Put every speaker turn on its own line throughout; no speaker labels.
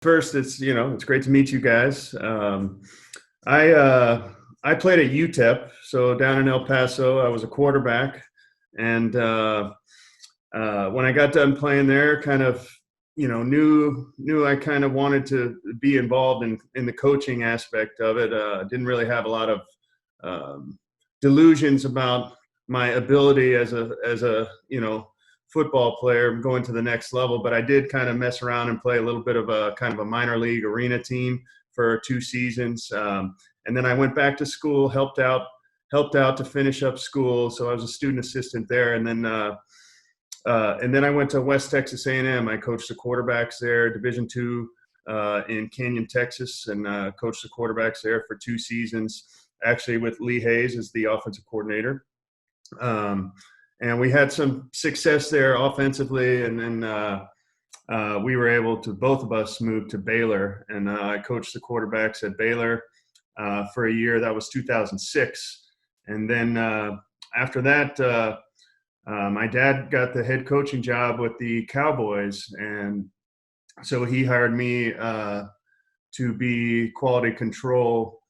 First, it's great to meet you guys. I I played at UTEP, so down in El Paso. I was a quarterback, and when I got done playing there, kind of knew I kind of wanted to be involved in the coaching aspect of it. Didn't really have a lot of um, delusions about my ability as a football player going to the next level, but I did kind of mess around and play a little bit of a kind of a minor league arena team for 2 seasons, and then I went back to school, helped out to finish up school. So I was a student assistant there, and then I went to West Texas A&M. I coached the quarterbacks there, Division II, in Canyon, Texas, and coached the quarterbacks there for 2 seasons, actually with Lee Hayes as the offensive coordinator. Um, and we had some success there offensively, and then we were able to, both of us, move to Baylor, and I coached the quarterbacks at Baylor for a year. That was 2006, and then after that, my dad got the head coaching job with the Cowboys, and so he hired me to be quality control,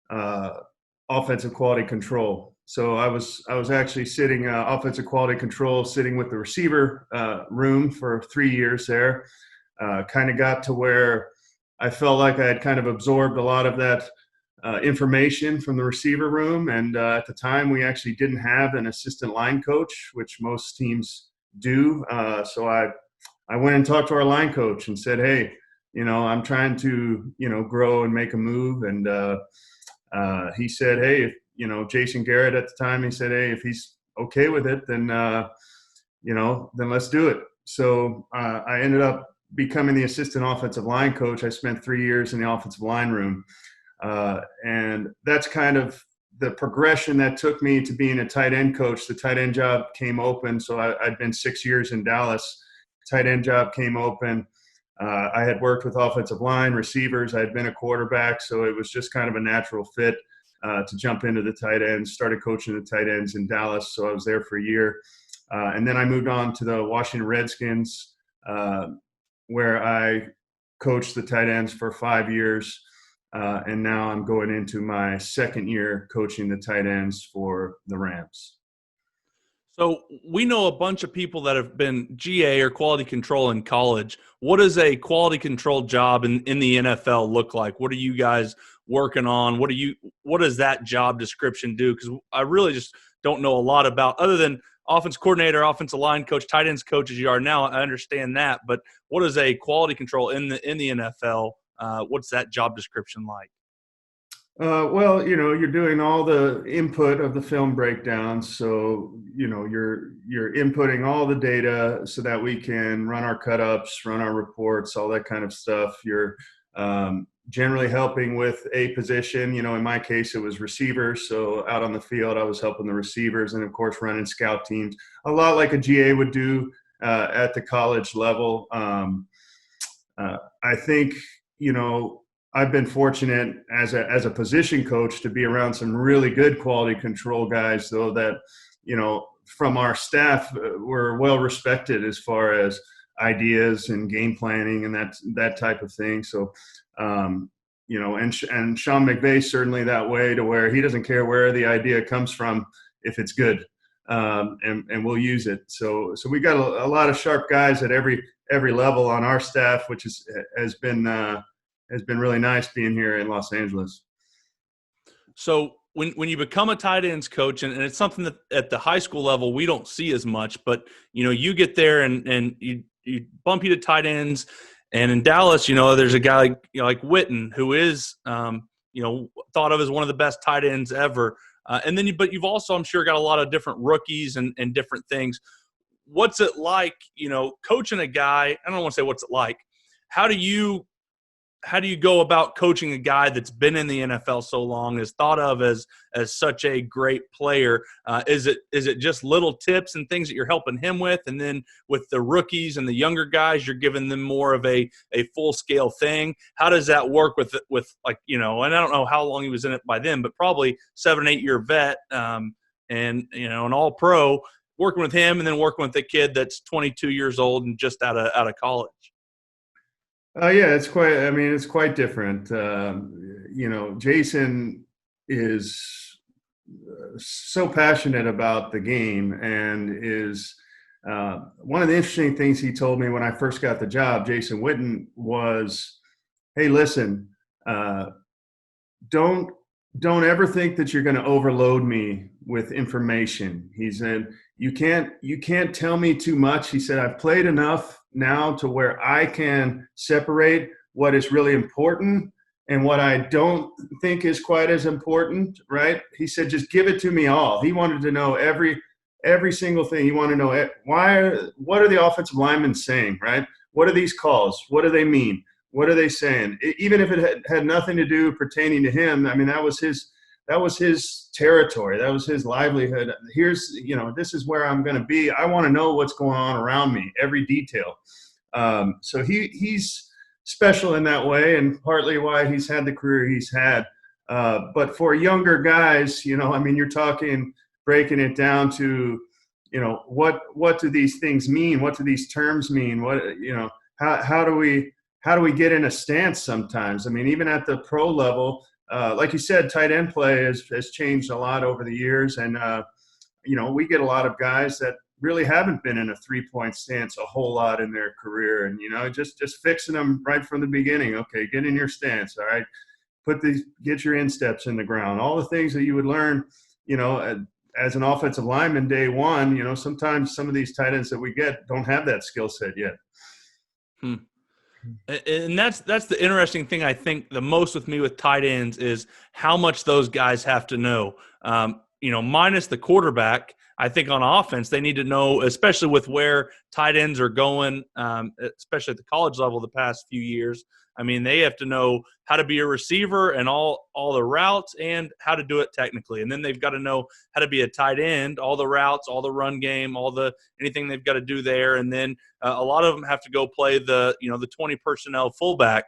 uh, offensive quality control. So I was actually sitting offensive quality control, sitting with the receiver room for 3 years there. Kind of got to where I felt like I had kind of absorbed a lot of that information from the receiver room. And at the time, we actually didn't have an assistant line coach, which most teams do. So I went and talked to our line coach and said, "Hey, I'm trying to, grow and make a move." And he said, "Hey, if, Jason Garrett at the time, he said, hey, if he's okay with it, then let's do it." So I ended up becoming the assistant offensive line coach. I spent 3 years in the offensive line room. And that's kind of the progression that took me to being a tight end coach. The tight end job came open. So I'd been 6 years in Dallas. Tight end job came open. I had worked with offensive line, receivers. I had been a quarterback. So it was just kind of a natural fit to jump into the tight ends. Started coaching the tight ends in Dallas. So I was there for a year. And then I moved on to the Washington Redskins, where I coached the tight ends for 5 years. And now I'm going into my second year coaching the tight ends for the Rams.
So we know a bunch of people that have been GA or quality control in college. What does a quality control job in the NFL look like? What are you guys working on? What does that job description do? Because I really just don't know a lot about, other than offense coordinator, offensive line coach, tight ends coach as you are now. I understand that, but what is a quality control in the NFL? What's that job description like?
Well, you're doing all the input of the film breakdowns. So, you're inputting all the data so that we can run our cut-ups, run our reports, all that kind of stuff. You're generally helping with a position. In my case, it was receivers. So out on the field, I was helping the receivers, and of course, running scout teams, a lot like a GA would do at the college level. I think, I've been fortunate as a position coach to be around some really good quality control guys, though, that, from our staff, were well respected as far as ideas and game planning and that type of thing. So, and Sean McVay certainly that way, to where he doesn't care where the idea comes from if it's good, and we'll use it. So we got a lot of sharp guys at every level on our staff, which has been really nice being here in Los Angeles.
So when you become a tight ends coach, and it's something that at the high school level we don't see as much, but you get there and you bump you to tight ends, and in Dallas, there's a guy like Witten, who is thought of as one of the best tight ends ever. And then but you've also, I'm sure, got a lot of different rookies and different things. What's it like, coaching a guy? I don't want to say what's it like. How do you go about coaching a guy that's been in the NFL so long, is thought of as such a great player? Is it just little tips and things that you're helping him with, and then with the rookies and the younger guys, you're giving them more of a full scale thing? How does that work with like, and I don't know how long he was in it by then, but probably 7-8 year vet, and an all pro, working with him and then working with the kid that's 22 years old and just out of college.
Yeah, it's quite. I mean, it's quite different. Jason is so passionate about the game, and is one of the interesting things he told me when I first got the job. Jason Witten was, "Hey, listen, uh, don't don't ever think that you're going to overload me with information." He said, you can't tell me too much. He said, I've played enough now to where I can separate what is really important and what I don't think is quite as important, right? He said, just give it to me all. He wanted to know every single thing. He wanted to know what are the offensive linemen saying, right? What are these calls? What do they mean? What are they saying? Even if it had nothing to do pertaining to him, I mean, that was his territory. That was his livelihood. This is where I'm going to be. I want to know what's going on around me, every detail. So he's special in that way, and partly why he's had the career he's had. But for younger guys, I mean, you're talking breaking it down to, what do these things mean? What do these terms mean? How do we get in a stance sometimes? I mean, even at the pro level, like you said, tight end play has changed a lot over the years. And, we get a lot of guys that really haven't been in a 3-point stance a whole lot in their career. And, just fixing them right from the beginning. Okay, get in your stance. All right. Get your insteps in the ground. All the things that you would learn, as an offensive lineman day one, sometimes some of these tight ends that we get don't have that skill set yet.
Hmm. And that's the interesting thing, I think, the most with me with tight ends is how much those guys have to know. Minus the quarterback, I think on offense they need to know, especially with where tight ends are going, especially at the college level the past few years. I mean, they have to know how to be a receiver and all the routes and how to do it technically. And then they've got to know how to be a tight end, all the routes, all the run game, anything they've got to do there. And then a lot of them have to go play the 20 personnel fullback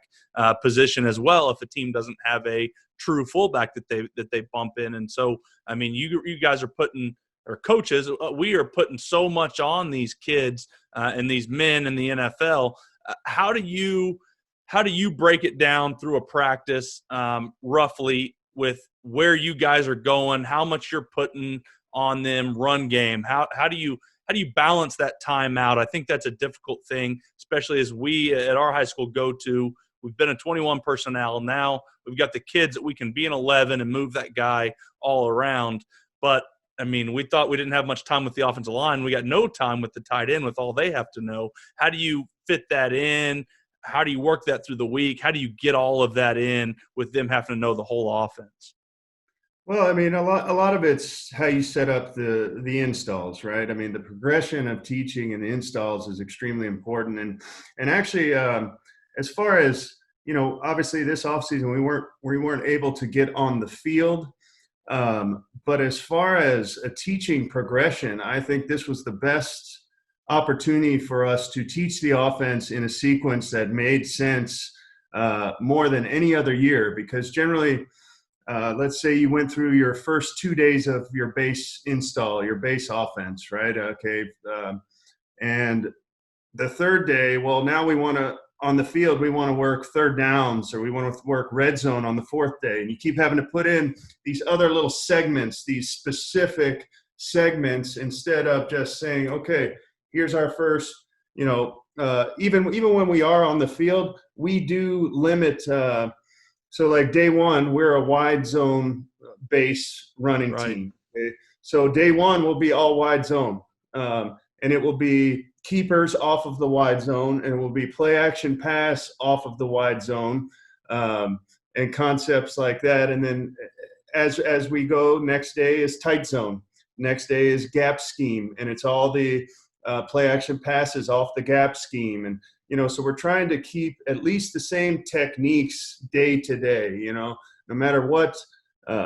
position as well if a team doesn't have a true fullback that they bump in. And so, I mean, you guys are putting, or coaches, we are putting so much on these kids and these men in the NFL. How do you break it down through a practice roughly with where you guys are going, how much you're putting on them, run game? How do you balance that time out? I think that's a difficult thing, especially as we at our high school we've been a 21 personnel. Now we've got the kids that we can be an 11 and move that guy all around. But I mean, we thought we didn't have much time with the offensive line. We got no time with the tight end with all they have to know. How do you fit that in? How do you work that through the week? How do you get all of that in with them having to know the whole offense?
Well, I mean, a lot of it's how you set up the installs, right? I mean, the progression of teaching and the installs is extremely important. And actually, as far as obviously this offseason we weren't able to get on the field, but as far as a teaching progression, I think this was the best opportunity for us to teach the offense in a sequence that made sense more than any other year, because generally, let's say you went through your first 2 days of your base install, your base offense, right? Okay. And the third day, well, now on the field, we want to work third downs, or we want to work red zone on the fourth day. And you keep having to put in these other little segments, these specific segments, instead of just saying, okay, here's our first, even when we are on the field, we do limit, so like day one, we're a wide zone base running
Right.
team. Okay? So day one will be all wide zone. And it will be keepers off of the wide zone, and it will be play action pass off of the wide zone, and concepts like that. And then as we go, next day is tight zone. Next day is gap scheme, and it's all the play action passes off the gap scheme. And so we're trying to keep at least the same techniques day to day, no matter what.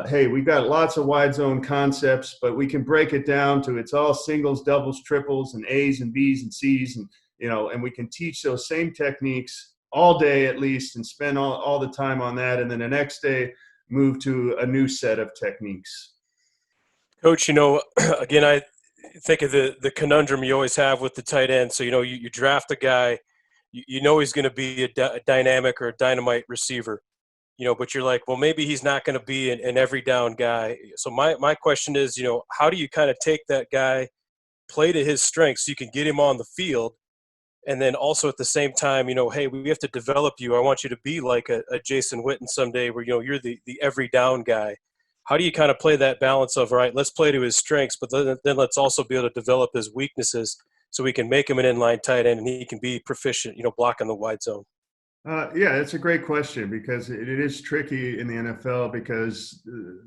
Hey, we've got lots of wide zone concepts, but we can break it down to it's all singles, doubles, triples, and A's and B's and C's. And, and we can teach those same techniques all day at least, and spend all the time on that. And then the next day, move to a new set of techniques.
Coach, again, I think of the conundrum you always have with the tight end. So, you draft a guy you know he's going to be a dynamic or a dynamite receiver, but you're like, well, maybe he's not going to be an every down guy. So my question is, how do you kind of take that guy, play to his strengths so you can get him on the field, and then also at the same time, hey, we have to develop you. I want you to be like a Jason Witten someday where, you're the every down guy. How do you kind of play that balance of, all right, let's play to his strengths, but then let's also be able to develop his weaknesses so we can make him an inline tight end and he can be proficient, blocking the wide zone?
Yeah, it's a great question because it is tricky in the NFL because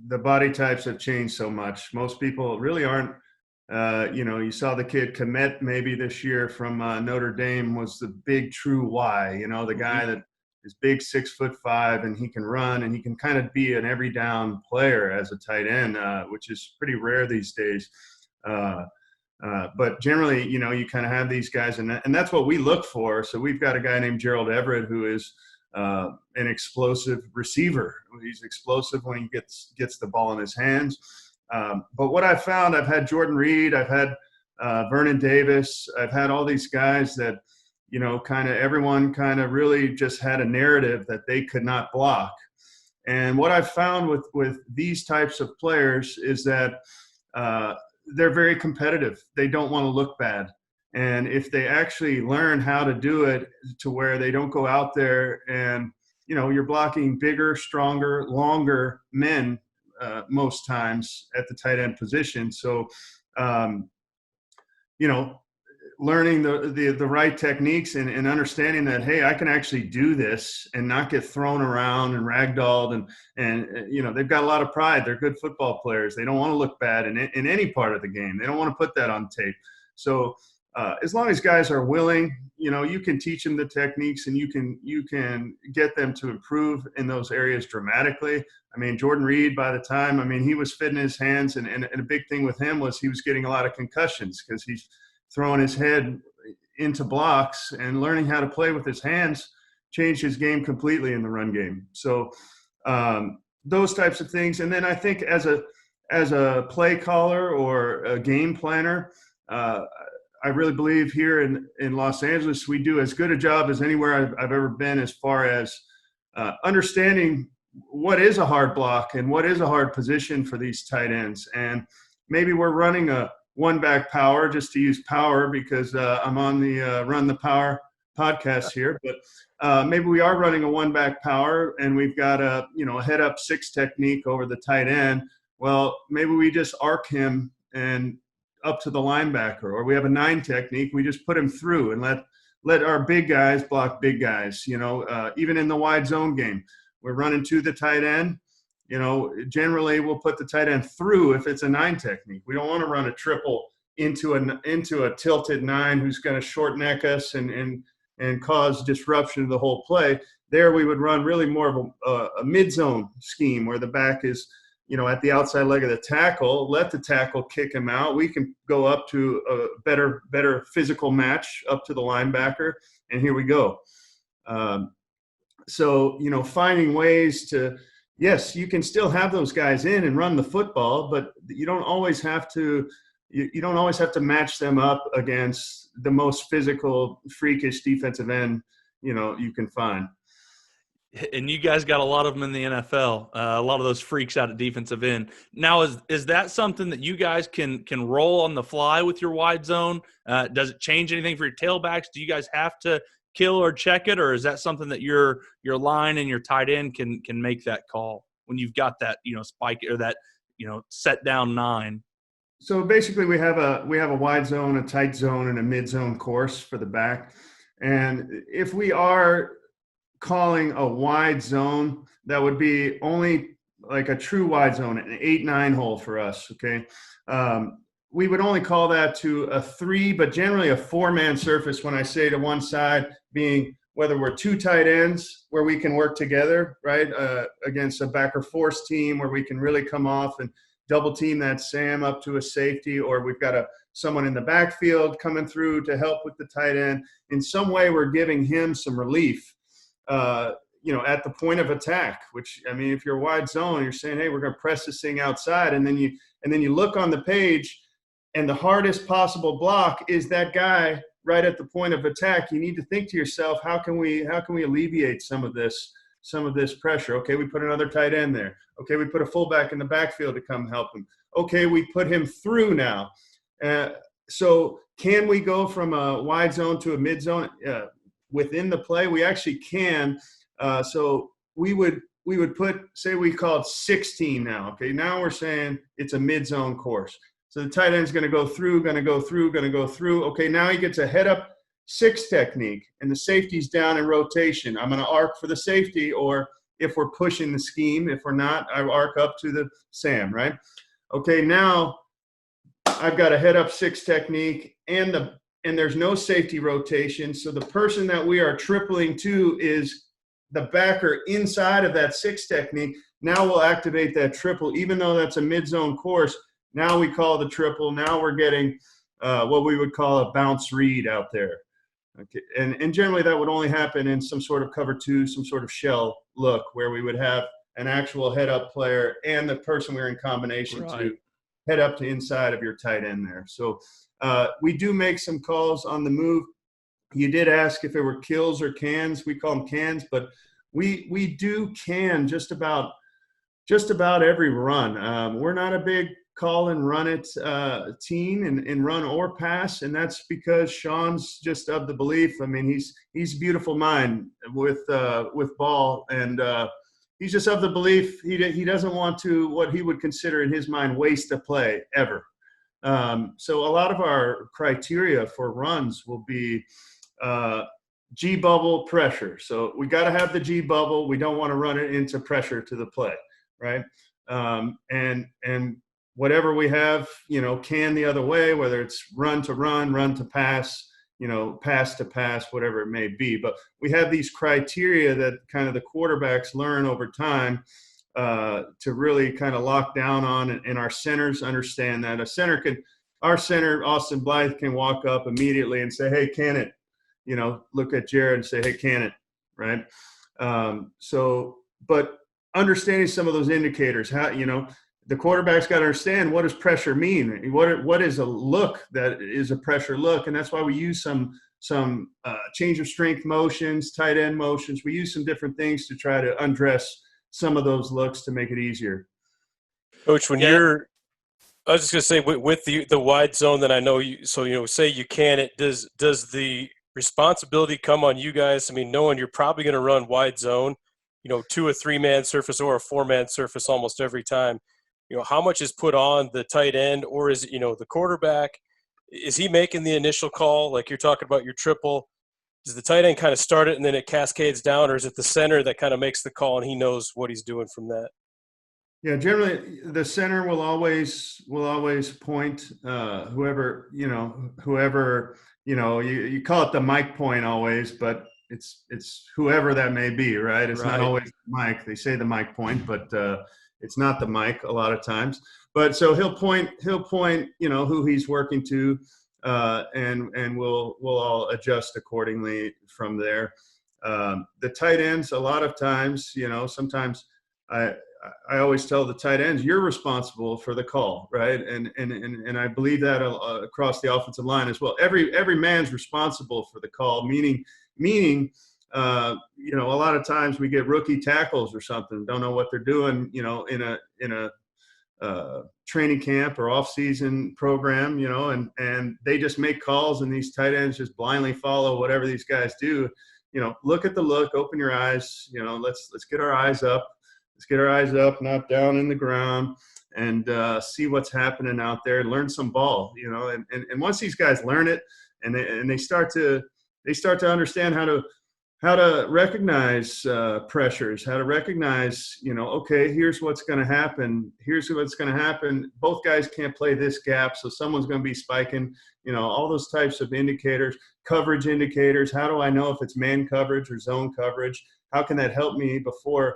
the body types have changed so much. Most people really aren't, you saw the kid Komet maybe this year from Notre Dame was the big true Y, the guy that is big, 6'5", and he can run and he can kind of be an every down player as a tight end, which is pretty rare these days. But generally, you kind of have these guys, and that's what we look for. So we've got a guy named Gerald Everett who is an explosive receiver. He's explosive when he gets the ball in his hands. But what I've found, I've had Jordan Reed, I've had Vernon Davis, I've had all these guys that, everyone kind of really just had a narrative that they could not block. And what I've found with these types of players is that they're very competitive. They don't want to look bad. And if they actually learn how to do it to where they don't go out there and, you're blocking bigger, stronger, longer men most times at the tight end position. So, learning the right techniques and understanding that, hey, I can actually do this and not get thrown around and ragdolled. And they've got a lot of pride. They're good football players. They don't want to look bad in any part of the game. They don't want to put that on tape. So as long as guys are willing, you can teach them the techniques and you can get them to improve in those areas dramatically. I mean, Jordan Reed, by the time, he was fitting his hands and a big thing with him was he was getting a lot of concussions because he's throwing his head into blocks, and learning how to play with his hands changed his game completely in the run game. So those types of things. And then I think as a play caller or a game planner, I really believe here in Los Angeles, we do as good a job as anywhere I've ever been as far as understanding what is a hard block and what is a hard position for these tight ends. And maybe we're running a one-back power, just to use power because I'm on the Run the Power podcast here. But maybe we are running a one-back power and we've got a head-up 6 technique over the tight end. Well, maybe we just arc him and up to the linebacker, or we have a 9 technique. We just put him through and let our big guys block big guys. Even in the wide zone game, we're running to the tight end. Generally we'll put the tight end through if it's a 9 technique. We don't want to run a triple into a tilted 9 who's going to short neck us and cause disruption of the whole play. There we would run really more of a mid-zone scheme where the back is, at the outside leg of the tackle, let the tackle kick him out. We can go up to a better physical match up to the linebacker, and here we go. So, finding ways to, yes, you can still have those guys in and run the football, but you don't always have to match them up against the most physical, freakish defensive end, you can find.
And you guys got a lot of them in the NFL, a lot of those freaks out at defensive end. Now, is that something that you guys can roll on the fly with your wide zone? Does it change anything for your tailbacks? Do you guys have to kill or check it, or is that something that your line and your tight end can make that call when you've got that spike or that set down 9?
So basically, we have a wide zone, a tight zone, and a mid zone course for the back. And if we are calling a wide zone, that would be only like a true wide zone, an 8-9 hole for us. Okay. We would only call that to a 3, but generally a 4-man surface. When I say to one side being whether we're 2 tight ends where we can work together, right, against a backer force team where we can really come off and double team that Sam up to a safety, or we've got someone in the backfield coming through to help with the tight end. In some way, we're giving him some relief. At the point of attack, which, if you're wide zone, you're saying, hey, we're going to press this thing outside. And then you look on the page and the hardest possible block is that guy right at the point of attack, you need to think to yourself, how can we alleviate some of this pressure? Okay, we put another tight end there. Okay, we put a fullback in the backfield to come help him. Okay, we put him through now. So can we go from a wide zone to a mid zone within the play? We actually can. So we would put, say we called 16 now. Okay, now we're saying it's a mid zone course. So the tight end's going to go through. Okay, now he gets a head up 6 technique, and the safety's down in rotation. I'm going to arc for the safety, or if we're pushing the scheme, if we're not, I arc up to the Sam, right? Okay, now I've got a head up 6 technique, and there's no safety rotation. So the person that we are tripling to is the backer inside of that 6 technique. Now we'll activate that triple, even though that's a mid-zone course. Now we call the triple. Now we're getting what we would call a bounce read out there. Okay, and generally that would only happen in some sort of cover 2, some sort of shell look, where we would have an actual head up player and the person we're in combination to head up to inside of your tight end there. So we do make some calls on the move. You did ask if it were kills or cans. We call them cans, but we do can just about every run. We're not a big call and run it team in run or pass, and that's because Sean's just of the belief. I mean, he's a beautiful mind with ball, and he's just of the belief he doesn't want to, what he would consider in his mind, waste a play ever. So a lot of our criteria for runs will be G bubble pressure. So we got to have the G bubble. We don't want to run it into pressure to the play, right? And whatever we have, can the other way, whether it's run to run, run to pass, pass to pass, whatever it may be. But we have these criteria that kind of the quarterbacks learn over time to really kind of lock down on, and our centers understand that. Our center, Austin Blythe, can walk up immediately and say, hey, can it? Look at Jared and say, hey, can it? Right? But understanding some of those indicators, how, the quarterback's got to understand, what does pressure mean? What is a look that is a pressure look? And that's why we use some change of strength motions, tight end motions. We use some different things to try to undress some of those looks to make it easier.
Coach, when I was just going to say, with the wide zone that I know you, so, say you can, does the responsibility come on you guys? I mean, knowing you're probably going to run wide zone, to a 3-man surface or a 4-man surface almost every time. How much is put on the tight end, or is it, the quarterback? Is he making the initial call? Like you're talking about your triple. Does the tight end kind of start it and then it cascades down, or is it the center that kind of makes the call and he knows what he's doing from that?
Yeah, generally the center will always point whoever you call it the mic point always, but it's whoever that may be, right? It's not always the mic. They say the mic point, but it's not the mic a lot of times. But so he'll point who he's working to, and we'll all adjust accordingly from there. The tight ends, a lot of times, sometimes I always tell the tight ends, you're responsible for the call, right? And I believe that across the offensive line as well. Every man's responsible for the call, meaning a lot of times we get rookie tackles or something, don't know what they're doing, in a training camp or off-season program, and they just make calls, and these tight ends just blindly follow whatever these guys do. Look at the look, open your eyes, let's get our eyes up. Let's get our eyes up, not down in the ground, and see what's happening out there. Learn some ball, And once these guys learn it, and they start to understand how to recognize pressures, how to recognize, okay, here's what's going to happen. Here's what's going to happen. Both guys can't play this gap, so someone's going to be spiking. All those types of indicators, coverage indicators. How do I know if it's man coverage or zone coverage? How can that help me before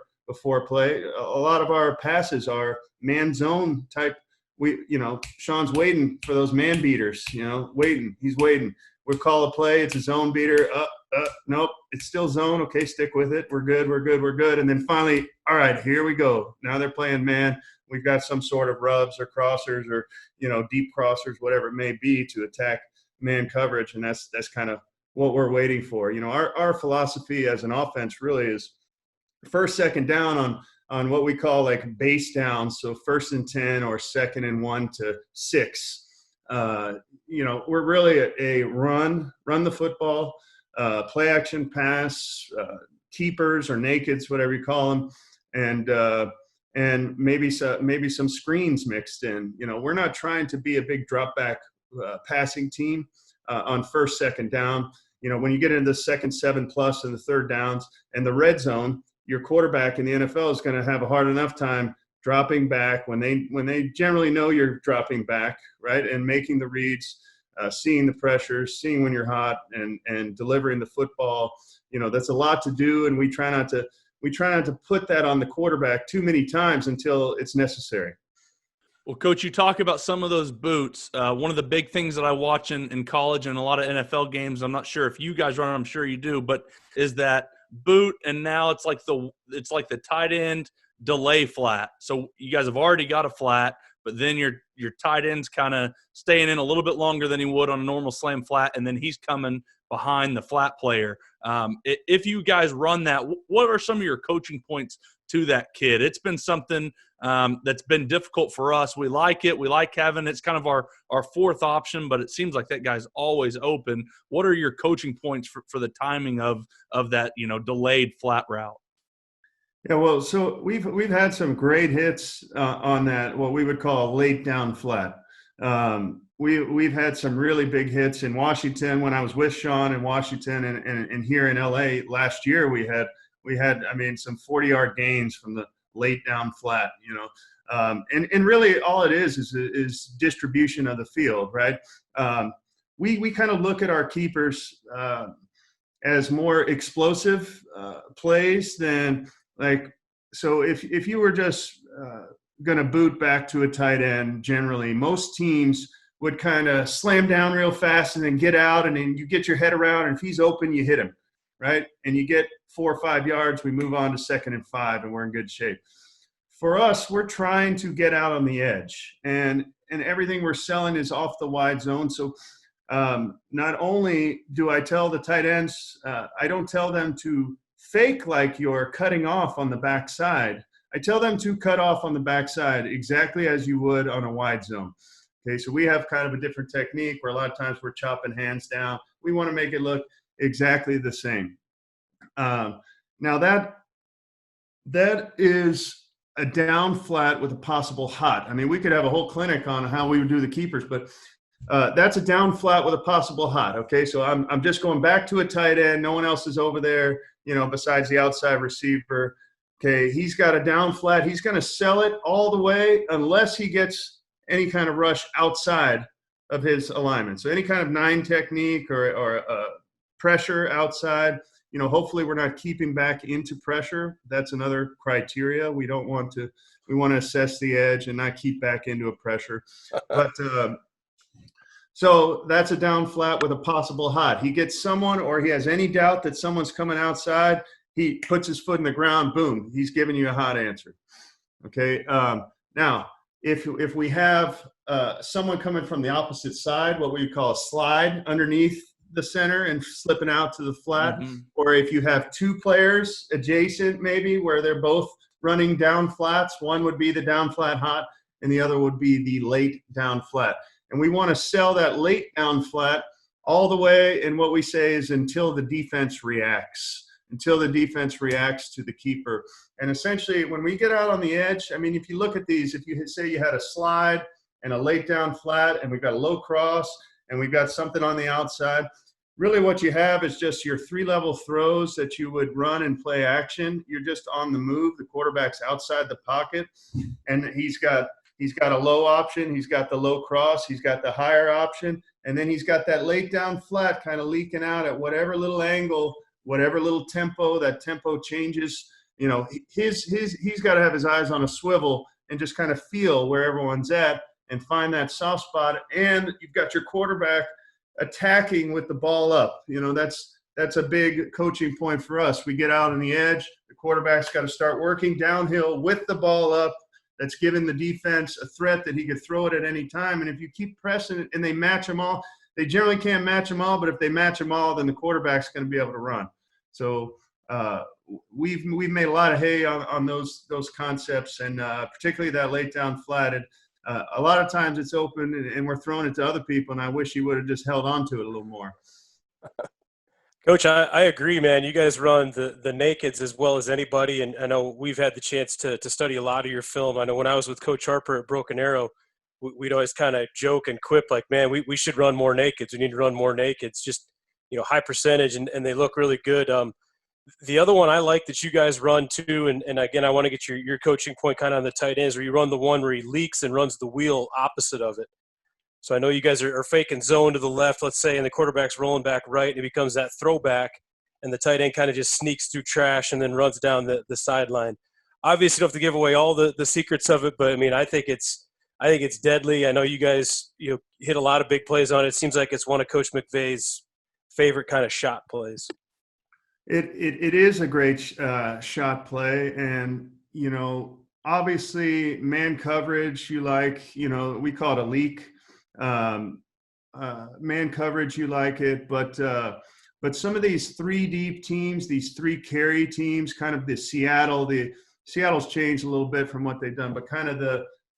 play? A lot of our passes are man zone type. Sean's waiting for those man beaters, he's waiting. We call a play. It's a zone beater. Nope. It's still zone. Okay. Stick with it. We're good. And then finally, all right, here we go. Now they're playing man. We've got some sort of rubs or crossers or, deep crossers, whatever it may be, to attack man coverage, and that's kind of what we're waiting for. Our philosophy as an offense really is first, second down on what we call like base downs. So 1st and 10 or 2nd and 1 to 6. We're really a run the football, play action pass, keepers or nakeds, whatever you call them, and maybe some screens mixed in. We're not trying to be a big drop back passing team on 1st, 2nd down. When you get into the 2nd 7+ and the 3rd downs and the red zone, your quarterback in the NFL is going to have a hard enough time dropping back when they generally know you're dropping back, right, and making the reads, seeing the pressures, seeing when you're hot, and delivering the football. That's a lot to do, and we try not to put that on the quarterback too many times until it's necessary.
Well, Coach, you talk about some of those boots. One of the big things that I watch in college and a lot of NFL games, I'm not sure if you guys run it, I'm sure you do, but is that boot, and now it's like the tight end delay flat. So you guys have already got a flat, but then your tight end's kind of staying in a little bit longer than he would on a normal slam flat, and then he's coming behind the flat player. If you guys run that, what are some of your coaching points to that kid? It's been something that's been difficult for us. We like it. We like having it's kind of our 4th option, but it seems like that guy's always open. What are your coaching points for the timing of that, delayed flat route?
Yeah, well, so we've had some great hits on that, what we would call a late down flat. We've had some really big hits in Washington when I was with Sean in Washington, and here in LA last year we had some 40-yard gains from the late down flat, and really all it is distribution of the field, right? We kind of look at our keepers as more explosive plays than so if you were just going to boot back to a tight end, generally most teams would kind of slam down real fast and then get out, and then you get your head around, and if he's open, you hit him, right? And you get 4 or 5 yards, we move on to 2nd and 5, and we're in good shape. For us, we're trying to get out on the edge, and everything we're selling is off the wide zone. So not only do I tell the tight ends, I don't tell them to fake like you're cutting off on the backside. I tell them to cut off on the backside exactly as you would on a wide zone. Okay, so we have kind of a different technique where a lot of times we're chopping hands down. We want to make it look exactly the same. Now that is a down flat with a possible hot. I mean, we could have a whole clinic on how we would do the keepers, but that's a down flat with a possible hot. Okay, so I'm just going back to a tight end. No one else is over there, besides the outside receiver. Okay, he's got a down flat. He's going to sell it all the way unless he gets any kind of rush outside of his alignment. So any kind of 9 technique or pressure outside, hopefully we're not keeping back into pressure. That's another criteria. We want to assess the edge and not keep back into a pressure. But so that's a down flat with a possible hot. He gets someone, or he has any doubt that someone's coming outside, he puts his foot in the ground, boom, he's giving you a hot answer. Okay. Now, if we have someone coming from the opposite side, what we call a slide underneath the center and slipping out to the flat, or if you have 2 players adjacent, maybe where they're both running down flats, one would be the down flat hot and the other would be the late down flat. And we want to sell that late down flat all the way, and what we say is until the defense reacts to the keeper. And essentially, when we get out on the edge, I mean, if you look at these, if you say you had a slide and a late down flat, and we've got a low cross, and we've got something on the outside, really what you have is just your 3-level throws that you would run and play action. You're just on the move. The quarterback's outside the pocket, and he's got a low option. He's got the low cross. He's got the higher option. And then he's got that late down flat kind of leaking out at whatever little angle, whatever little tempo, that tempo changes. He's got to have his eyes on a swivel and just kind of feel where everyone's at and find that soft spot. And you've got your quarterback attacking with the ball up. That's a big coaching point for us. We get out on the edge. The quarterback's got to start working downhill with the ball up. That's giving the defense a threat that he could throw it at any time. And if you keep pressing it and they match them all, they generally can't match them all, but if they match them all, then the quarterback's going to be able to run. So we've made a lot of hay on those concepts, and particularly that late down flat. A lot of times it's open and we're throwing it to other people, and I wish he would have just held on to it a little more.
Coach, I agree, man. You guys run the nakeds as well as anybody, and I know we've had the chance to study a lot of your film. I know when I was with Coach Harper at Broken Arrow, we'd always kind of joke and quip like, man, we should run more nakeds. We need to run more nakeds, just, high percentage, and they look really good. The other one I like that you guys run too, and again, I want to get your coaching point kind of on the tight ends, where you run the one where he leaks and runs the wheel opposite of it. So I know you guys are faking zone to the left, let's say, and the quarterback's rolling back right, and it becomes that throwback, and the tight end kind of just sneaks through trash and then runs down the sideline. Obviously, you don't have to give away all the secrets of it, but I mean, I think it's deadly. I know you guys hit a lot of big plays on it. It seems like it's one of Coach McVay's favorite kind of shot plays.
It is a great shot play, and obviously man coverage you like. We call it a leak. Man coverage you like it, but some of these three deep teams, these three carry teams, kind of the Seattle's changed a little bit from what they've done, but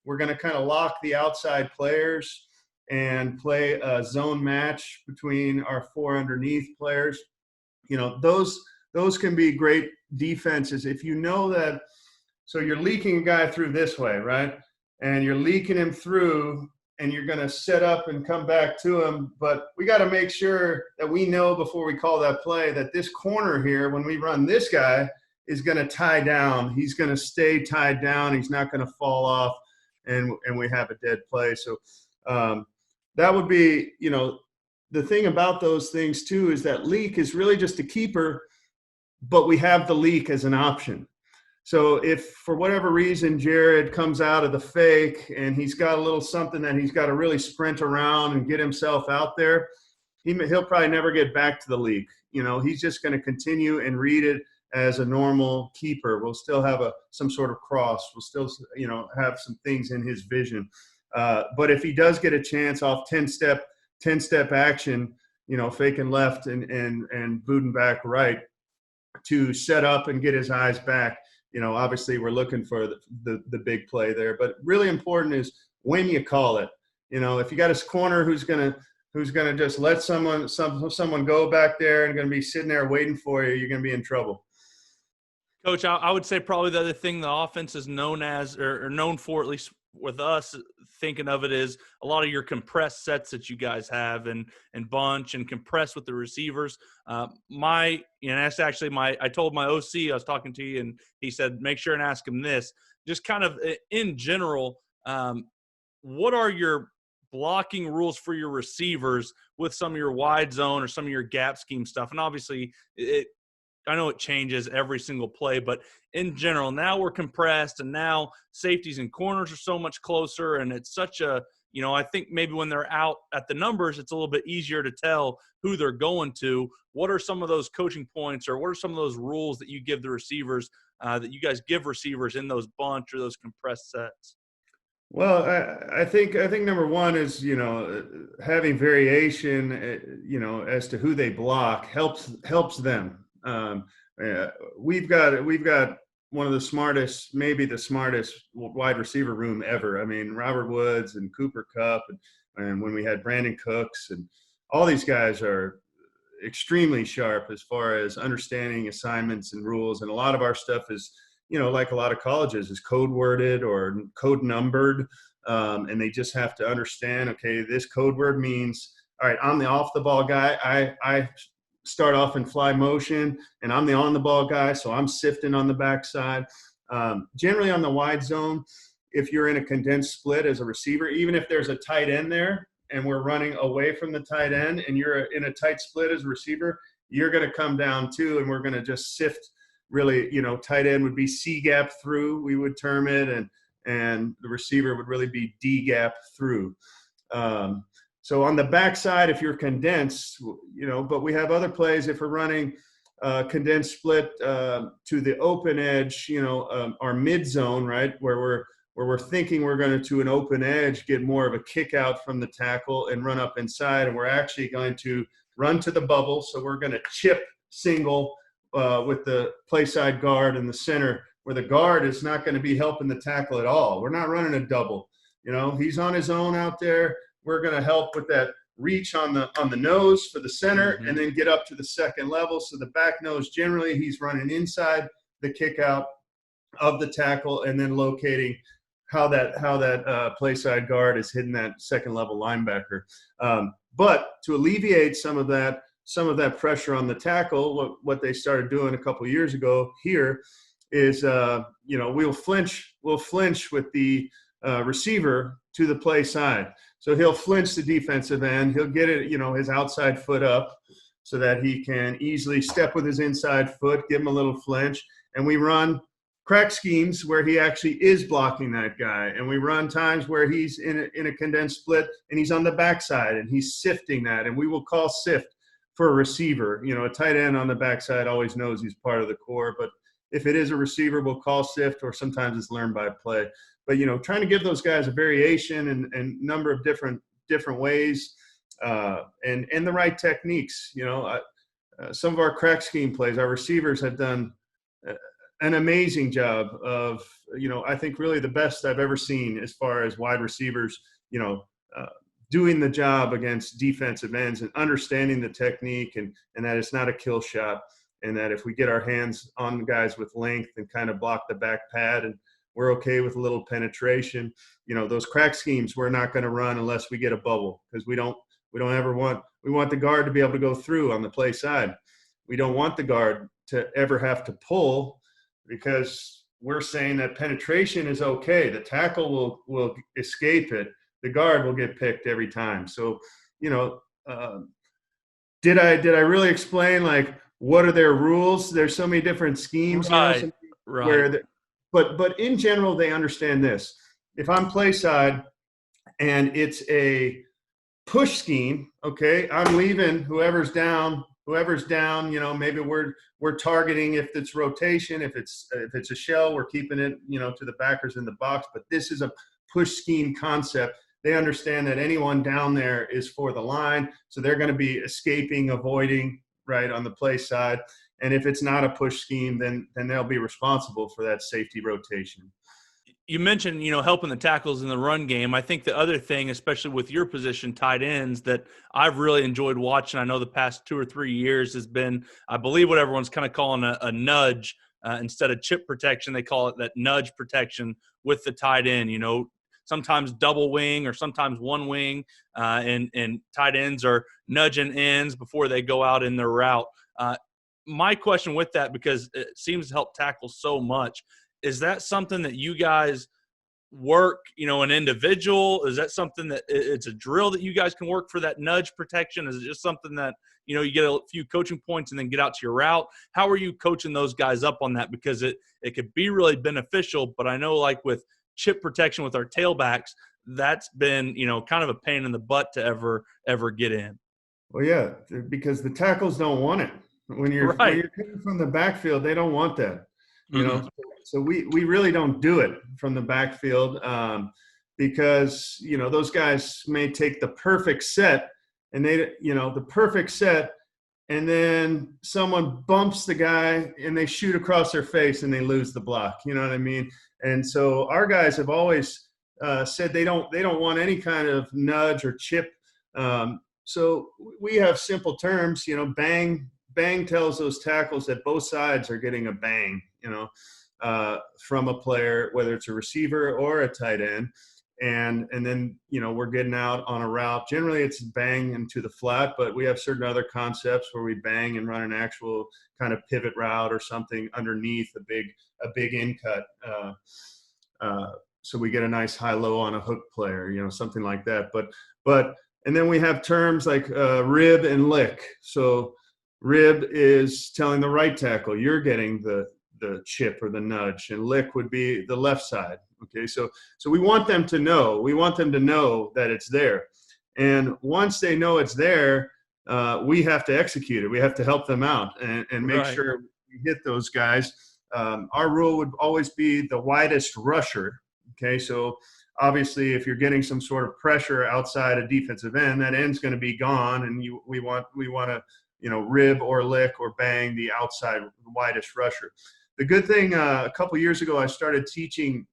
we're going to kind of lock the outside players and play a zone match between our four underneath players. Those can be great defenses if you know that. So you're leaking a guy through this way, right? And you're leaking him through, and you're going to set up and come back to him. But we got to make sure that we know before we call that play that this corner here, when we run this guy, is going to tie down. He's going to stay tied down. He's not going to fall off, and we have a dead play. So that would be, the thing about those things too is that leak is really just a keeper, but we have the leak as an option. So if for whatever reason Jared comes out of the fake and he's got a little something that he's got to really sprint around and get himself out there, he'll probably never get back to the leak. He's just going to continue and read it as a normal keeper. We'll still have some sort of cross. We'll still, have some things in his vision. But if he does get a chance off 10-step action, faking left and booting back right to set up and get his eyes back, obviously we're looking for the big play there. But really important is when you call it. If you got a corner who's gonna just let someone go back there and going to be sitting there waiting for you, you're going to be in trouble.
Coach, I would say probably the other thing the offense is known as, or known for, at least with us thinking of it, is a lot of your compressed sets that you guys have and bunch and compress with the receivers. That's actually I told my OC, I was talking to you, and he said, make sure and ask him this. Just kind of in general, what are your blocking rules for your receivers with some of your wide zone or some of your gap scheme stuff? And obviously I know it changes every single play, but in general, now we're compressed, and now safeties and corners are so much closer, and it's such a, I think maybe when they're out at the numbers, it's a little bit easier to tell who they're going to. What are some of those coaching points, or what are some of those rules that you give the receivers, that you guys give receivers in those bunch or those compressed sets?
Well, I think number one is, having variation, as to who they block helps them. We've got one of the smartest, maybe the smartest wide receiver room ever. I mean, Robert Woods and Cooper Kupp, and when we had Brandon Cooks, and all these guys are extremely sharp as far as understanding assignments and rules. And a lot of our stuff is, like a lot of colleges, is code worded or code numbered. And they just have to understand, okay, this code word means, all right, I'm the off the ball guy. I start off in fly motion, and I'm the on the ball guy, so I'm sifting on the backside. Generally on the wide zone, if you're in a condensed split as a receiver, even if there's a tight end there and we're running away from the tight end and you're in a tight split as a receiver, you're going to come down too, and we're going to just sift. Really, tight end would be C gap through, we would term it, and the receiver would really be D gap through. So on the backside, if you're condensed, but we have other plays if we're running condensed split to the open edge, our mid zone, right, where where we're thinking we're going to an open edge, get more of a kick out from the tackle and run up inside. And we're actually going to run to the bubble. So we're going to chip single with the play side guard in the center, where the guard is not going to be helping the tackle at all. We're not running a double. He's on his own out there. We're going to help with that reach on the nose for the center, and then get up to the second level. So the back nose, generally he's running inside the kick out of the tackle, and then locating how that play side guard is hitting that second level linebacker. But to alleviate some of that pressure on the tackle, what they started doing a couple of years ago here is, we'll flinch with the receiver to the play side. So he'll flinch the defensive end. He'll get it, his outside foot up so that he can easily step with his inside foot, give him a little flinch. And we run crack schemes where he actually is blocking that guy. And we run times where he's in a condensed split and he's on the backside and he's sifting that. And we will call sift for a receiver. A tight end on the backside always knows he's part of the core. But if it is a receiver, we'll call sift, or sometimes it's learned by play. But, trying to give those guys a variation and number of different ways and the right techniques. Some of our crack scheme plays, our receivers have done an amazing job of, I think really the best I've ever seen as far as wide receivers, doing the job against defensive ends and understanding the technique and that it's not a kill shot, and that if we get our hands on guys with length and kind of block the back pad and we're okay with a little penetration, those crack schemes we're not going to run unless we get a bubble, because we want the guard to be able to go through on the play side. We don't want the guard to ever have to pull, because we're saying that penetration is okay. The tackle will escape it. The guard will get picked every time. So, did I really explain like what are their rules? There's so many different schemes,
right.
But in general, they understand this. If I'm play side and it's a push scheme, okay, I'm leaving whoever's down, maybe we're targeting if it's rotation, if it's a shell, we're keeping it, to the backers in the box. But this is a push scheme concept. They understand that anyone down there is for the line. So they're going to be escaping, avoiding, right, on the play side. And if it's not a push scheme, then they'll be responsible for that safety rotation.
You mentioned, helping the tackles in the run game. I think the other thing, especially with your position, tight ends, that I've really enjoyed watching, I know the past 2 or 3 years, has been, I believe, what everyone's kind of calling a nudge. Instead of chip protection, they call it that nudge protection with the tight end. Sometimes double wing or sometimes one wing, and tight ends are nudging ends before they go out in their route. My question with that, because it seems to help tackle so much, is that something that you guys work, an individual? Is that something that it's a drill that you guys can work for that nudge protection? Is it just something that, you get a few coaching points and then get out to your route? How are you coaching those guys up on that? Because it could be really beneficial, but I know like with chip protection with our tailbacks, that's been, kind of a pain in the butt to ever get in.
Well, yeah, because the tackles don't want it. When you're coming from the backfield, they don't want that. So we really don't do it from the backfield because those guys may take the perfect set and and then someone bumps the guy and they shoot across their face and they lose the block. You know what I mean? And so our guys have always said they don't want any kind of nudge or chip. So we have simple terms. Bang tells those tackles that both sides are getting a bang, from a player, whether it's a receiver or a tight end. And then, we're getting out on a route. Generally, it's bang into the flat, but we have certain other concepts where we bang and run an actual kind of pivot route or something underneath a big in cut. So we get a nice high-low on a hook player, something like that. And then we have terms like rib and lick. So rib is telling the right tackle, you're getting the chip or the nudge, and lick would be the left side. Okay, so we want them to know. We want them to know that it's there. And once they know it's there, we have to execute it. We have to help them out and make sure we hit those guys. Our rule would always be the widest rusher Okay, so obviously if you're getting some sort of pressure outside a defensive end, that end's going to be gone, and we want to rib or lick or bang the outside widest rusher. The good thing, a couple years ago, I started teaching.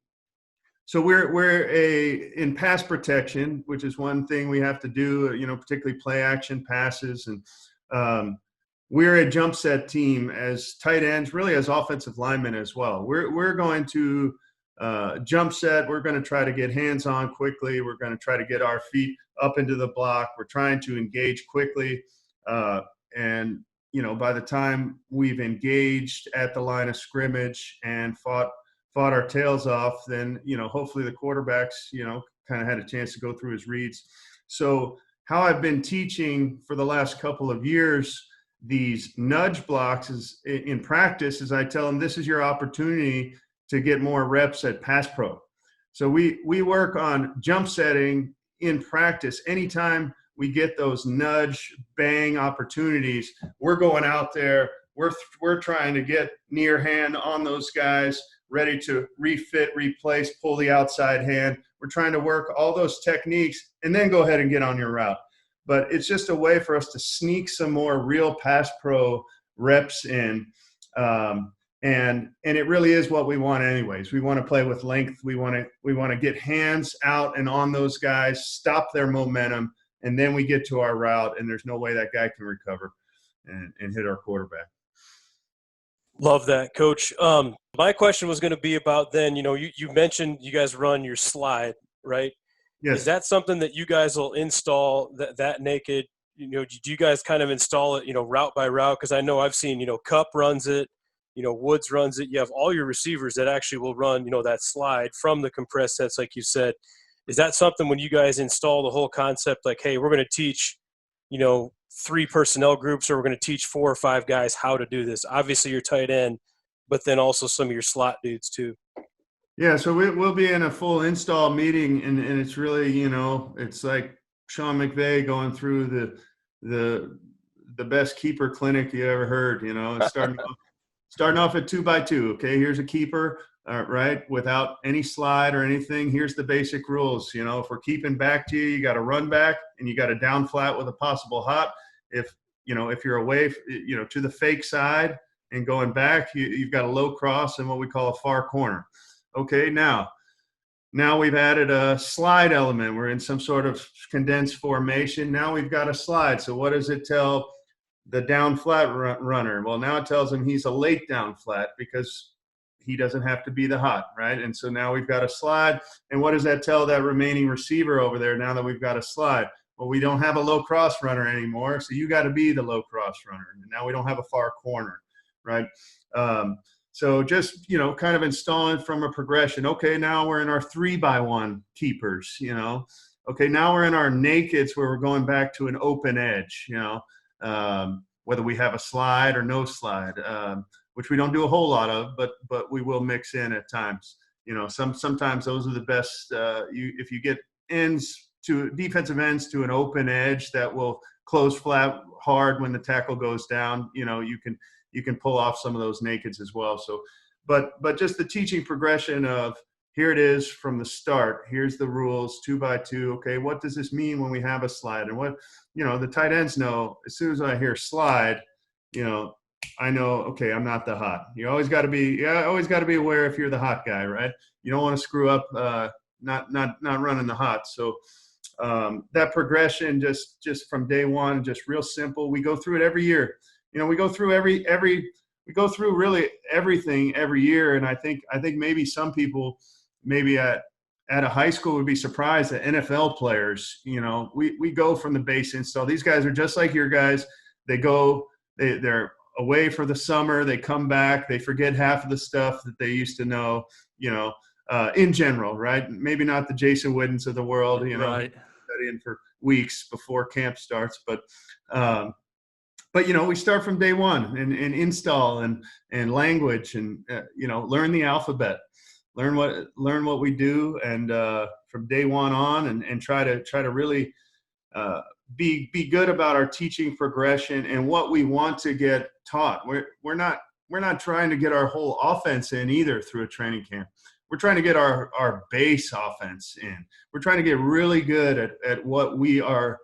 So we're in pass protection, which is one thing we have to do, particularly play action passes. And we're a jump set team as tight ends, really as offensive linemen as well. We're going to jump set. We're going to try to get hands on quickly. We're going to try to get our feet up into the block. We're trying to engage quickly. And by the time we've engaged at the line of scrimmage and fought our tails off, then, hopefully the quarterbacks, kind of had a chance to go through his reads. So how I've been teaching for the last couple of years, these nudge blocks is in practice, is I tell them, this is your opportunity to get more reps at pass pro. So we work on jump setting in practice. Anytime we get those nudge bang opportunities, we're going out there, we're trying to get near hand on those guys, ready to refit, replace, pull the outside hand. We're trying to work all those techniques and then go ahead and get on your route. But it's just a way for us to sneak some more real pass pro reps in. And it really is what we want anyways. We want to play with length. We want to get hands out and on those guys, stop their momentum, and then we get to our route, and there's no way that guy can recover and hit our quarterback.
Love that, Coach. My question was going to be about then, you mentioned you guys run your slide, right?
Yes.
Is that something that you guys will install that naked? Do you guys kind of install it, route by route? Because I know I've seen, Cup runs it, Woods runs it. You have all your receivers that actually will run, that slide from the compressed sets, like you said. Is that something when you guys install the whole concept, like, hey, we're going to teach, 3 personnel groups, or we're going to teach 4 or 5 guys how to do this? Obviously your tight end, but then also some of your slot dudes too.
Yeah, so we'll be in a full install meeting, and it's really, it's like Sean McVay going through the best keeper clinic you ever heard, starting off at 2x2. Okay, here's a keeper, right, without any slide or anything. Here's the basic rules. If we're keeping back to you, you got to run back, and you got to down flat with a possible hot. If you're away, to the fake side and going back, you've got a low cross and what we call a far corner. Okay, now we've added a slide element. We're in some sort of condensed formation. Now we've got a slide. So what does it tell the down flat runner? Well, now it tells him he's a late down flat because he doesn't have to be the hot, right? And so now we've got a slide. And what does that tell that remaining receiver over there now that we've got a slide? Well, we don't have a low cross runner anymore, so you got to be the low cross runner. And now we don't have a far corner, right? So just, kind of installing from a progression. Okay, now we're in our 3x1 keepers, Okay, now we're in our nakeds where we're going back to an open edge, whether we have a slide or no slide, which we don't do a whole lot of, but we will mix in at times. Sometimes those are the best. If you get defensive ends to an open edge that will close flat hard when the tackle goes down, you can pull off some of those nakeds as well. So, but just the teaching progression of, here it is from the start. Here's the rules, 2x2. Okay, what does this mean when we have a slide? And what, the tight ends know, as soon as I hear slide, I know, okay, I'm not the hot. You always got to be aware if you're the hot guy, right? You don't want to screw up, not running the hot. So that progression just from day one, just real simple. We go through it every year. We go through we go through really everything every year. And I think maybe some people maybe at a high school would be surprised that NFL players, we go from the base install. These guys are just like your guys. They're away for the summer. They come back. They forget half of the stuff that they used to know, in general, right? Maybe not the Jason Widdens of the world,
right,
studying for weeks before camp starts, but we start from day one and install and language and, learn the alphabet, learn what we do. And from day one on and try to really be good about our teaching progression and what we want to get taught. We're not trying to get our whole offense in either through a training camp. we're trying to get our base offense in. We're trying to get really good at what we are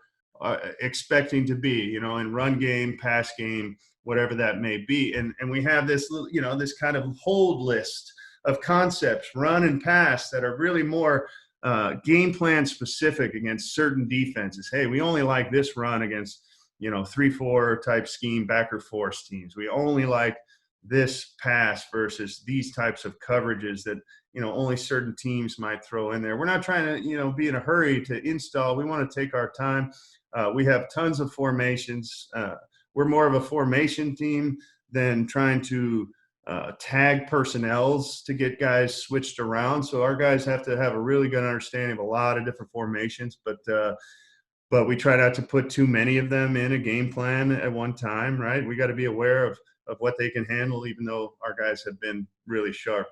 expecting to be, in run game, pass game, whatever that may be. And we have this, this kind of hold list of concepts, run and pass, that are really more game plan specific against certain defenses. Hey, we only like this run against, 3-4 type scheme, backer force teams. We only like this pass versus these types of coverages that, only certain teams might throw in there. We're not trying to, be in a hurry to install. We want to take our time. We have tons of formations. We're more of a formation team than trying to tag personnels to get guys switched around. So our guys have to have a really good understanding of a lot of different formations, but we try not to put too many of them in a game plan at one time, right? We got to be aware of what they can handle, even though our guys have been really sharp.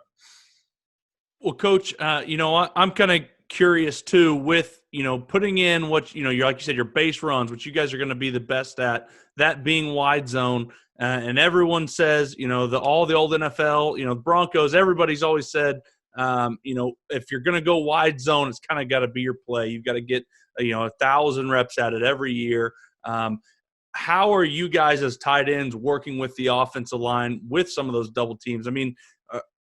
Well, Coach, I'm kind of curious too with, putting in what, you're, like you said, your base runs, which you guys are going to be the best at, that being wide zone. And everyone says, all the old NFL, Broncos, everybody's always said, if you're going to go wide zone, it's kind of got to be your play. You've got to get, 1,000 reps at it every year. How are you guys as tight ends working with the offensive line with some of those double teams? I mean,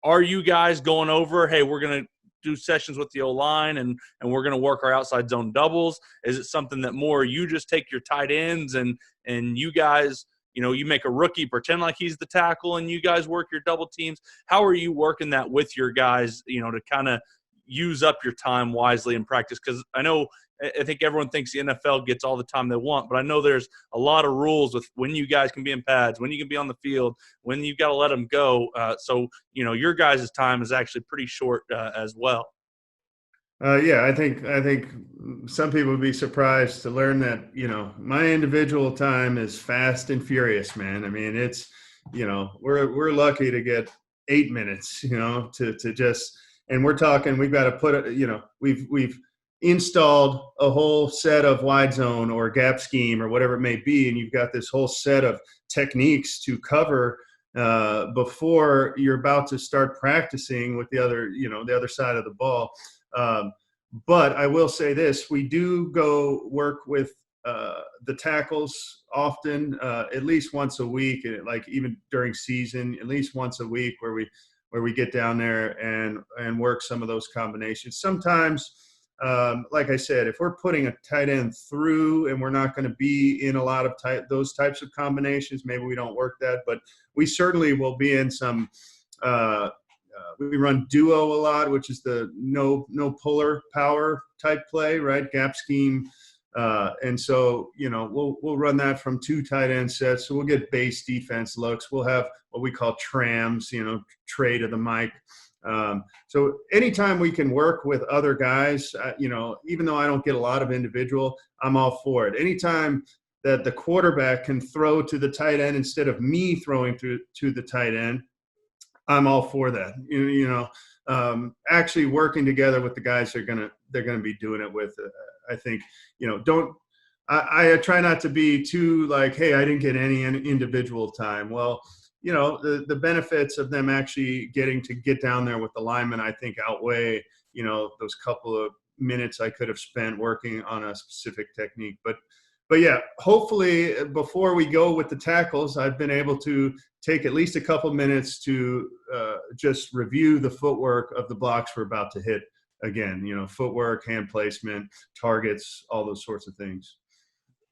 are you guys going over, hey, we're going to do sessions with the O-line and we're going to work our outside zone doubles? Is it something that more you just take your tight ends and you guys, you make a rookie pretend like he's the tackle and you guys work your double teams? How are you working that with your guys, to kind of use up your time wisely in practice? Because I think everyone thinks the NFL gets all the time they want, but I know there's a lot of rules with when you guys can be in pads, when you can be on the field, when you've got to let them go. So, your guys' time is actually pretty short as well.
Yeah, I think some people would be surprised to learn that, my individual time is fast and furious, man. I mean, it's, we're lucky to get 8 minutes, to just, and we're talking, we've got to put it, we've installed a whole set of wide zone or gap scheme or whatever it may be, and you've got this whole set of techniques to cover before you're about to start practicing with the other side of the ball. But I will say this: we do go work with the tackles often, at least once a week, like even during season, at least once a week, where we get down there and work some of those combinations. Sometimes, like I said, if we're putting a tight end through and we're not going to be in a lot of those types of combinations, maybe we don't work that, but we certainly will be in some. We run duo a lot, which is the no puller power type play, right? Gap scheme. And so, we'll run that from 2 tight end sets. So we'll get base defense looks. We'll have what we call trams, tray to the mic. So anytime we can work with other guys, even though I don't get a lot of individual, I'm all for it. Anytime that the quarterback can throw to the tight end instead of me throwing to the tight end, I'm all for that. Actually working together with the guys they're gonna be doing it with. I think I try not to be too like, hey, I didn't get any individual time. Well, the benefits of them actually getting to get down there with the linemen, I think, outweigh those couple of minutes I could have spent working on a specific technique. But yeah, hopefully before we go with the tackles, I've been able to take at least a couple minutes to just review the footwork of the blocks we're about to hit again. Footwork, hand placement, targets, all those sorts of things.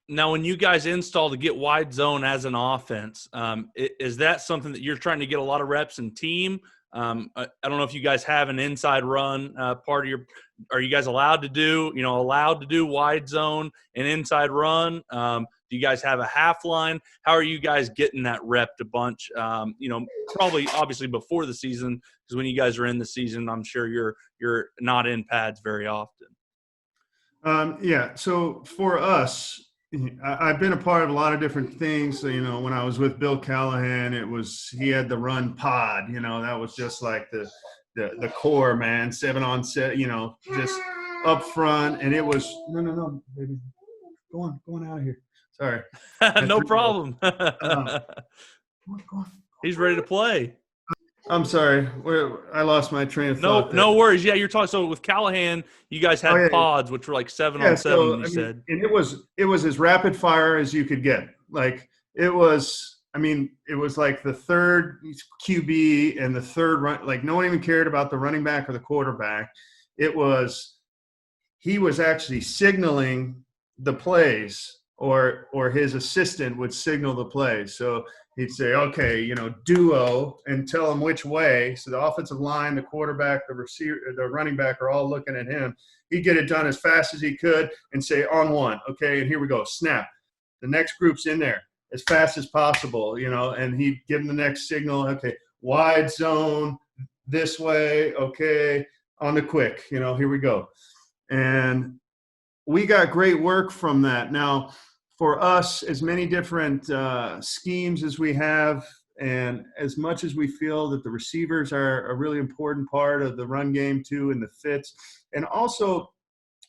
Now, when you guys install to get wide zone as an offense, is that something that you're trying to get a lot of reps in team? I don't know if you guys have an inside run part of your. Are you guys allowed to do wide zone and inside run? Do you guys have a half line? How are you guys getting that repped a bunch? Probably obviously before the season, because when you guys are in the season, I'm sure you're not in pads very often.
Yeah. So for us, I've been a part of a lot of different things. So, when I was with Bill Callahan, he had the run pod, that was just like the core, man, 7-on-7, just up front. And it was, no, baby, go on out of here. Sorry.
No problem.
Go on.
He's ready to play.
I'm sorry. I lost my train of
No,
thought there.
no worries. Yeah, you're talking. So with Callahan, you guys
Oh
had
yeah,
pods, which were like seven
yeah.
on seven.
So
You
I mean,
said.
and it was as rapid fire as you could get. Like it was. I mean, it was like the third QB and the third run. Like no one even cared about the running back or the quarterback. It was he was actually signaling the plays, or his assistant would signal the plays. So he'd say, okay, duo, and tell them which way. So the offensive line, the quarterback, the receiver, the running back are all looking at him. He'd get it done as fast as he could and say, on one, okay, and here we go, snap. The next group's in there as fast as possible, and he'd give them the next signal, okay, wide zone, this way, okay, on the quick, here we go. And we got great work from that. Now, for us, as many different schemes as we have, and as much as we feel that the receivers are a really important part of the run game too, and the fits, and also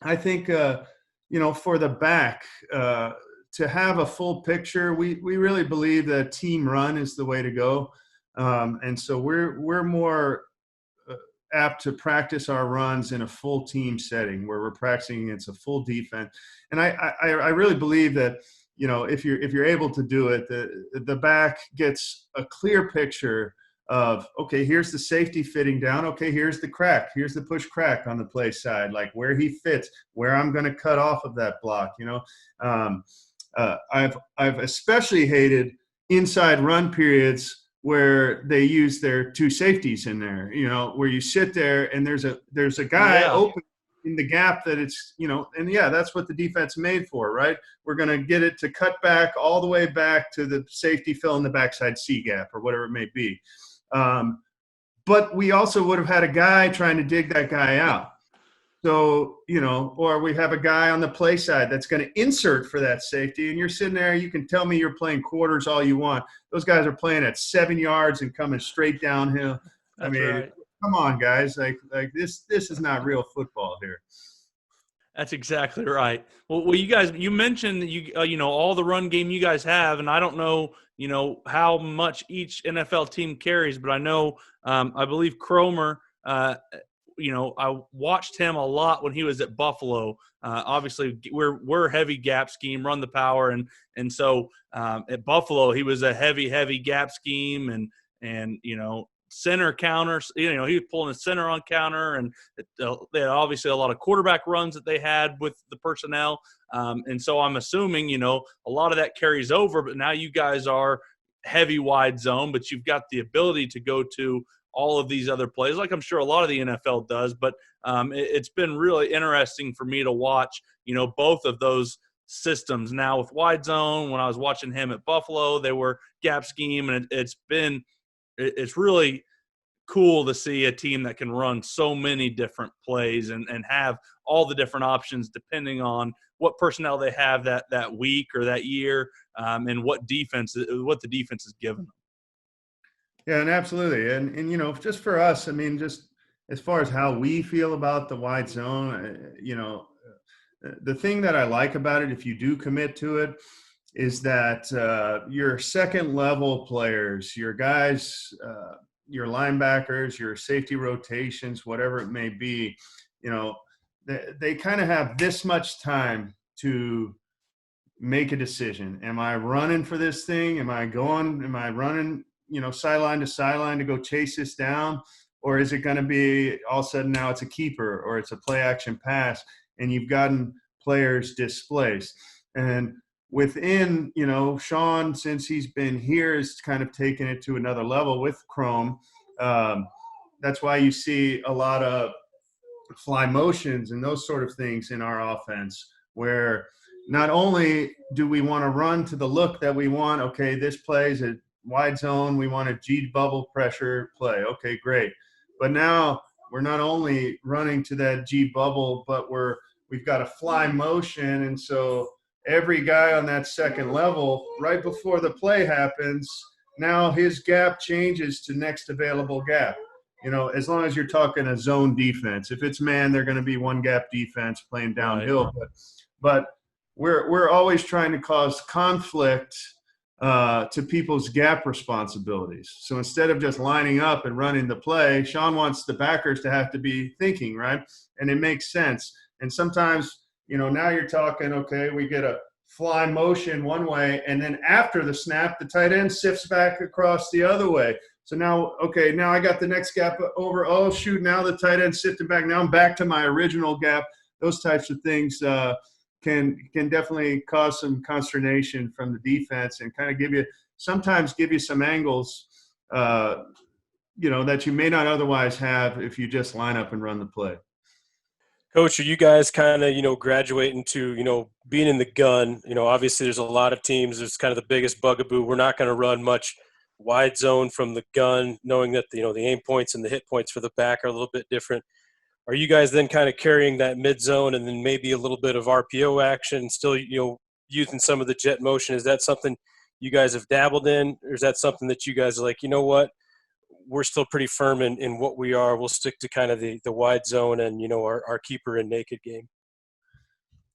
I think for the back to have a full picture, we really believe that team run is the way to go, and so we're more apt to practice our runs in a full team setting where we're practicing against a full defense. And I really believe that, if you're able to do it, the back gets a clear picture of, okay, here's the safety fitting down. Okay, here's the crack. Here's the push crack on the play side, like where he fits, where I'm going to cut off of that block. I've especially hated inside run periods where they use their two safeties in there, where you sit there and there's a guy
Yeah,
open in the gap that it's, and yeah, that's what the defense made for, right? We're going to get it to cut back all the way back to the safety fill in the backside C gap or whatever it may be. But we also would have had a guy trying to dig that guy out. So, or we have a guy on the play side that's going to insert for that safety, and you're sitting there, you can tell me you're playing quarters all you want. Those guys are playing at 7 yards and coming straight downhill. I
that's
mean,
right.
come on, guys. Like this is not real football here.
That's exactly right. Well, you guys, you mentioned that all the run game you guys have, and I don't know, how much each NFL team carries, but I know, I believe Cromer. I watched him a lot when he was at Buffalo. Obviously, we're heavy gap scheme, run the power, and so at Buffalo he was a heavy gap scheme, and center counters. He was pulling a center on counter, and they had obviously a lot of quarterback runs that they had with the personnel. And so I'm assuming a lot of that carries over. But now you guys are heavy wide zone, but you've got the ability to go to all of these other plays, like I'm sure a lot of the NFL does. But it's been really interesting for me to watch, both of those systems. Now with wide zone, when I was watching him at Buffalo, they were gap scheme, and it's really cool to see a team that can run so many different plays and have all the different options depending on what personnel they have that week or that year, and what the defense is given them.
Yeah, and absolutely. And just for us, I mean, just as far as how we feel about the wide zone, the thing that I like about it, if you do commit to it, is that your second level players, your guys, your linebackers, your safety rotations, whatever it may be, they kind of have this much time to make a decision. Am I running for this thing? Am I running, sideline to sideline to go chase this down? Or is it going to be all of a sudden now it's a keeper or it's a play action pass and you've gotten players displaced? And within, Sean, since he's been here, has kind of taken it to another level with Chrome. That's why you see a lot of fly motions and those sort of things in our offense, where not only do we want to run to the look that we want, okay, this plays a wide zone, we want a G bubble pressure play. Okay, great. But now we're not only running to that G bubble, but we've got a fly motion. And so every guy on that second level, right before the play happens, now his gap changes to next available gap. As long as you're talking a zone defense. If it's man, they're going to be one gap defense playing downhill.
Right.
But we're always trying to cause conflict to people's gap responsibilities. So instead of just lining up and running the play, Sean wants the backers to have to be thinking, right? And it makes sense. And sometimes, now you're talking, okay, we get a fly motion one way, and then after the snap, the tight end sifts back across the other way. So now I got the next gap over. Oh, shoot, now the tight end sifting back. Now I'm back to my original gap. Those types of things can definitely cause some consternation from the defense and kind of sometimes give you some angles, that you may not otherwise have if you just line up and run the play.
Coach, are you guys kind of, graduating to, being in the gun? Obviously there's a lot of teams. It's kind of the biggest bugaboo. We're not going to run much wide zone from the gun, knowing that, the aim points and the hit points for the back are a little bit different. Are you guys then kind of carrying that mid zone and then maybe a little bit of RPO action, still, using some of the jet motion? Is that something you guys have dabbled in? Or is that something that you guys are like, you know what? We're still pretty firm in what we are. We'll stick to kind of the wide zone and, our keeper and naked game.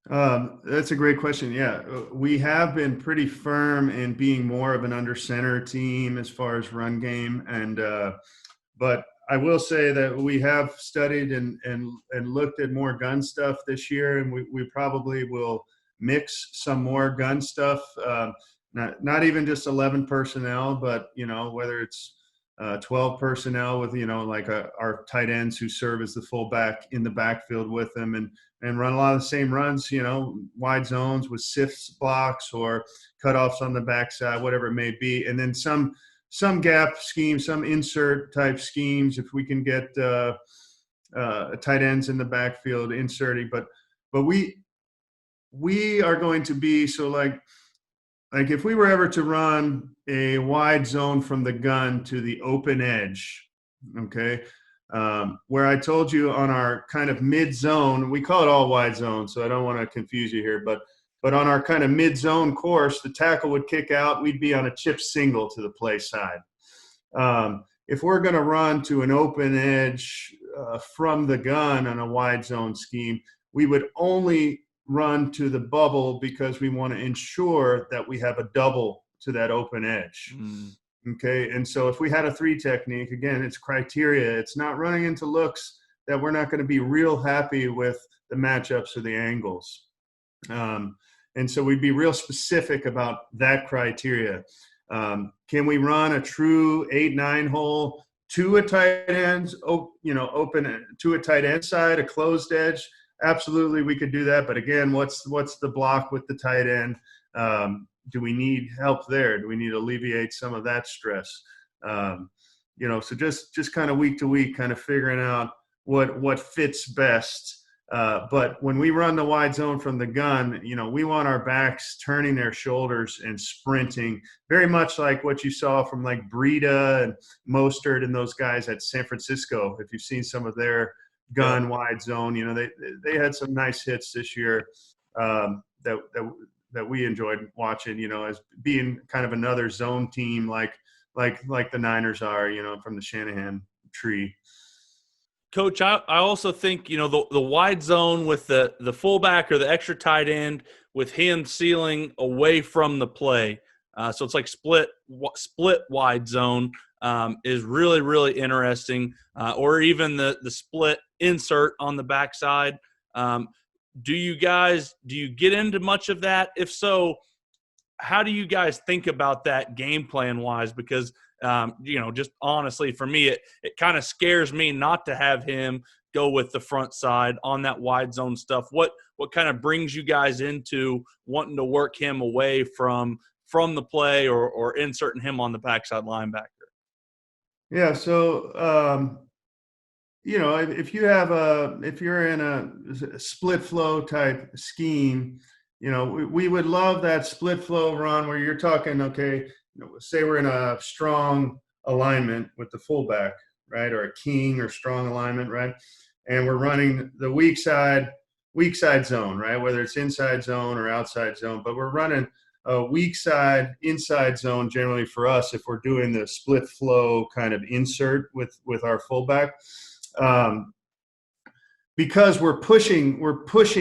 That's a great question. Yeah, we have been pretty firm in being more of an under center team as far as run game. But I will say that we have studied and looked at more gun stuff this year, and we probably will mix some more gun stuff. Not even just 11 personnel, but, whether it's 12 personnel with, like our tight ends who serve as the fullback in the backfield with them and run a lot of the same runs, wide zones with sifts blocks or cutoffs on the backside, whatever it may be. And then some gap schemes, some insert type schemes, if we can get tight ends in the backfield inserting. But we are going to be, so like if we were ever to run a wide zone from the gun to the open edge, okay, where I told you on our kind of mid zone, we call it all wide zone, so I don't want to confuse you here, but on our kind of mid zone course, the tackle would kick out, we'd be on a chip single to the play side. If we're going to run to an open edge from the gun on a wide zone scheme, we would only run to the bubble because we want to ensure that we have a double to that open edge. Okay. And so if we had a 3 technique, again, it's criteria. It's not running into looks that we're not going to be real happy with the matchups or the angles. And so we'd be real specific about that criteria. Can we run a true 8-9 hole to a tight end, open to a tight end side, a closed edge? Absolutely, we could do that. But again, what's the block with the tight end? Do we need help there? Do we need to alleviate some of that stress? So just kind of week to week, kind of figuring out what fits best. But when we run the wide zone from the gun, we want our backs turning their shoulders and sprinting, very much like what you saw from like Breida and Mostert and those guys at San Francisco. If you've seen some of their gun wide zone, they had some nice hits this year that we enjoyed watching, as being kind of another zone team like the Niners are, from the Shanahan tree.
Coach, I also think, the wide zone with the fullback or the extra tight end with him sealing away from the play. So it's like split wide zone is really, really interesting. Or even the split insert on the backside. Do you get into much of that? If so, how do you guys think about that game plan wise? Because just honestly, for me, it kind of scares me not to have him go with the front side on that wide zone stuff. What kind of brings you guys into wanting to work him away from the play or inserting him on the backside linebacker?
Yeah. So, if you're in a split flow type scheme, we would love that split flow run where you're talking, okay, say we're in a strong alignment with the fullback, right? Or a king or strong alignment, right? And we're running the weak side zone, right? Whether it's inside zone or outside zone, but we're running a weak side inside zone generally for us if we're doing the split flow kind of insert with our fullback. Because we're pushing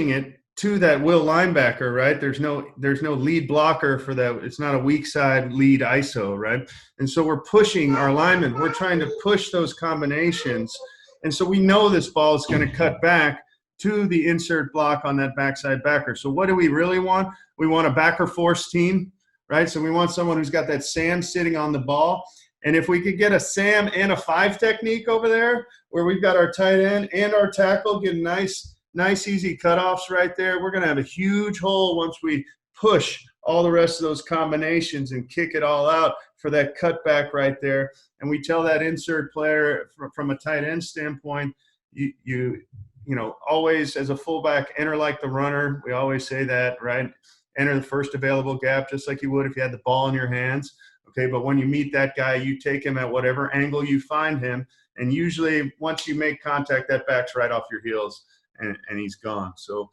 it to that will linebacker, right? There's no lead blocker for that. It's not a weak side lead ISO, right? And so we're pushing our linemen. We're trying to push those combinations. And so we know this ball is going to cut back to the insert block on that backside backer. So what do we really want? We want a backer force team, right? So we want someone who's got that Sam sitting on the ball. And if we could get a Sam and a 5 technique over there, where we've got our tight end and our tackle getting nice easy cutoffs right there, we're going to have a huge hole once we push all the rest of those combinations and kick it all out for that cutback right there. And we tell that insert player from a tight end standpoint, you know, always as a fullback, enter like the runner. We always say that, right? Enter the first available gap just like you would if you had the ball in your hands. Okay, but when you meet that guy, you take him at whatever angle you find him. And usually once you make contact, that back's right off your heels and he's gone. So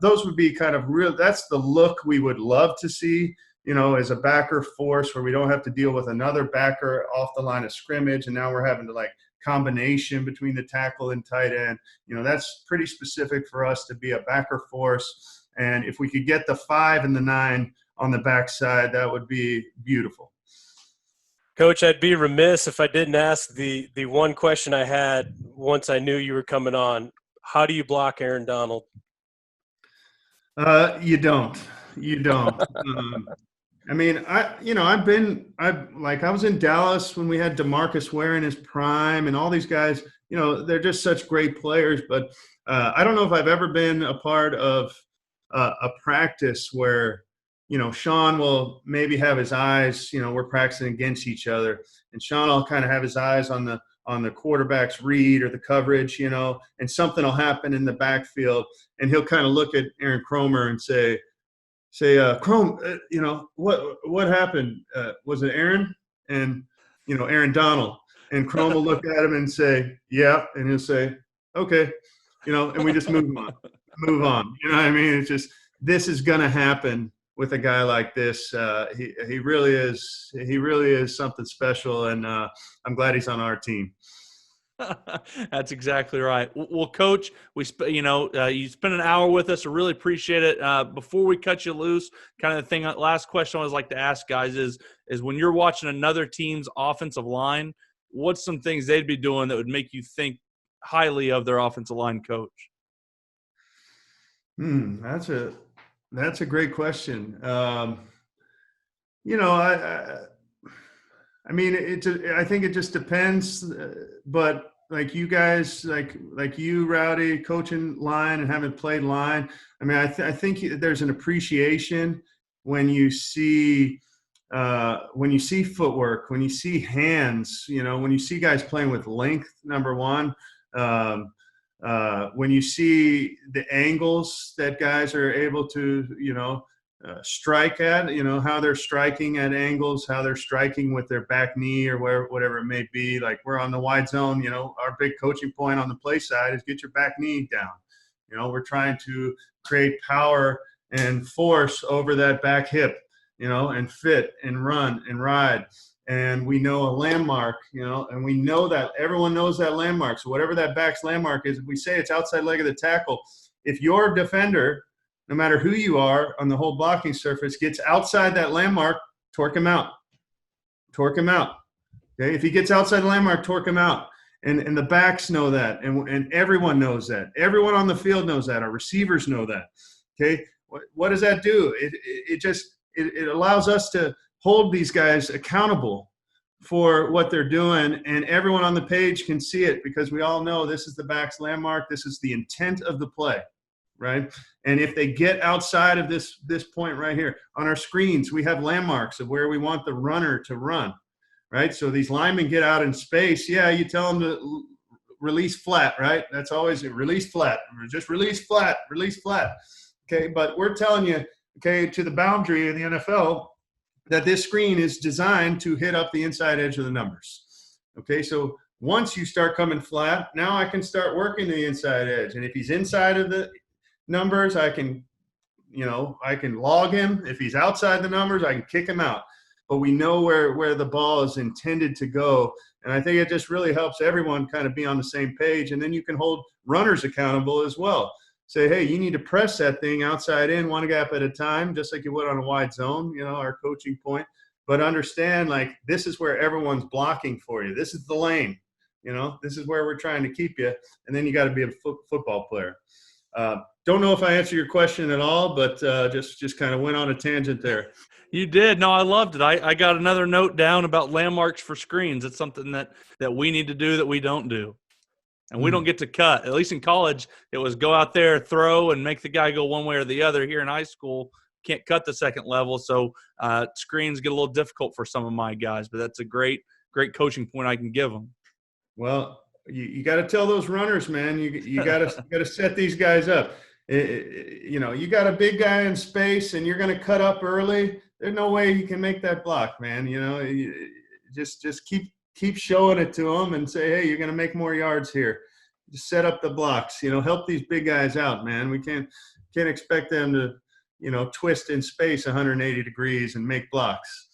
those would be kind of real. That's the look we would love to see, you know, as a backer force where we don't have to deal with another backer off the line of scrimmage. And now we're having to like combination between the tackle and tight end. You know, that's pretty specific for us to be a backer force. And if we could get the 5 and the 9 on the backside, that would be beautiful.
Coach, I'd be remiss if I didn't ask the one question I had once I knew you were coming on. How do you block Aaron Donald?
You don't. I mean, I was in Dallas when we had DeMarcus Ware in his prime and all these guys, you know, they're just such great players. But I don't know if I've ever been a part of a practice where, you know, Sean will maybe have his eyes, you know, we're practicing against each other, and Sean will kind of have his eyes on the quarterback's read or the coverage, you know, and something will happen in the backfield, and he'll kind of look at Aaron Cromer and say, Chrome, you know, what happened? Was it Aaron? And, you know, Aaron Donald. And Chrome will look at him and say, yeah, and he'll say, okay, you know, and we just move on. You know what I mean? It's just, this is going to happen with a guy like this. He really is something special, and I'm glad he's on our team.
That's exactly right. Well, Coach, you spent an hour with us. I really appreciate it. Before we cut you loose, kind of the thing, last question I always like to ask guys is when you're watching another team's offensive line, what's some things they'd be doing that would make you think highly of their offensive line coach?
That's a great question. You know, I mean, I think it just depends. But like you guys, like you, Rowdy, coaching line and having played line, I mean, I think there's an appreciation when you see footwork, when you see hands, you know, when you see guys playing with length, number one. When you see the angles that guys are able to, you know, strike at, you know, how they're striking at angles, how they're striking with their back knee or whatever it may be. Like we're on the wide zone, you know, our big coaching point on the play side is get your back knee down. You know, we're trying to create power and force over that back hip, you know, and fit and run and ride. And we know a landmark, you know, and we know that everyone knows that landmark. So whatever that back's landmark is, if we say it's outside leg of the tackle, if your defender, no matter who you are on the whole blocking surface, gets outside that landmark, torque him out. Okay, if he gets outside the landmark, torque him out. And the backs know that, and everyone knows that. Everyone on the field knows that. Our receivers know that. Okay, what does that do? It allows us to hold these guys accountable for what they're doing, and everyone on the page can see it because we all know this is the back's landmark. This is the intent of the play, right? And if they get outside of this point right here, on our screens, we have landmarks of where we want the runner to run, right? So these linemen get out in space. Yeah, you tell them to release flat, right? That's always release flat. Just release flat. Okay, but we're telling you, okay, to the boundary in the NFL, that this screen is designed to hit up the inside edge of the numbers. Okay, so once you start coming flat, now I can start working the inside edge. And if he's inside of the numbers, I can log him. If he's outside the numbers, I can kick him out. But we know where the ball is intended to go. And I think it just really helps everyone kind of be on the same page. And then you can hold runners accountable as well. say, hey, you need to press that thing outside in, one gap at a time, just like you would on a wide zone, our coaching point. But understand, like, this is where everyone's blocking for you. This is the lane. This is where we're trying to keep you. And then you got to be a football player. Don't know if I answered your question at all, but just kind of went on a tangent there.
You did. No, I loved it. I got another note down about landmarks for screens. It's something that we need to do that we don't do. And we don't get to cut. At least in college, it was go out there, throw, and make the guy go one way or the other. Here in high school, can't cut the second level. So screens get a little difficult for some of my guys. But that's a great coaching point I can give them.
Well, you got to tell those runners, man. You got to set these guys up. You got a big guy in space, and you're going to cut up early. There's no way he can make that block, man. Just keep showing it to him and say, hey, you're going to make more yards here. Just set up the blocks. Help these big guys out, man. We can't expect them to twist in space 180 degrees and make blocks.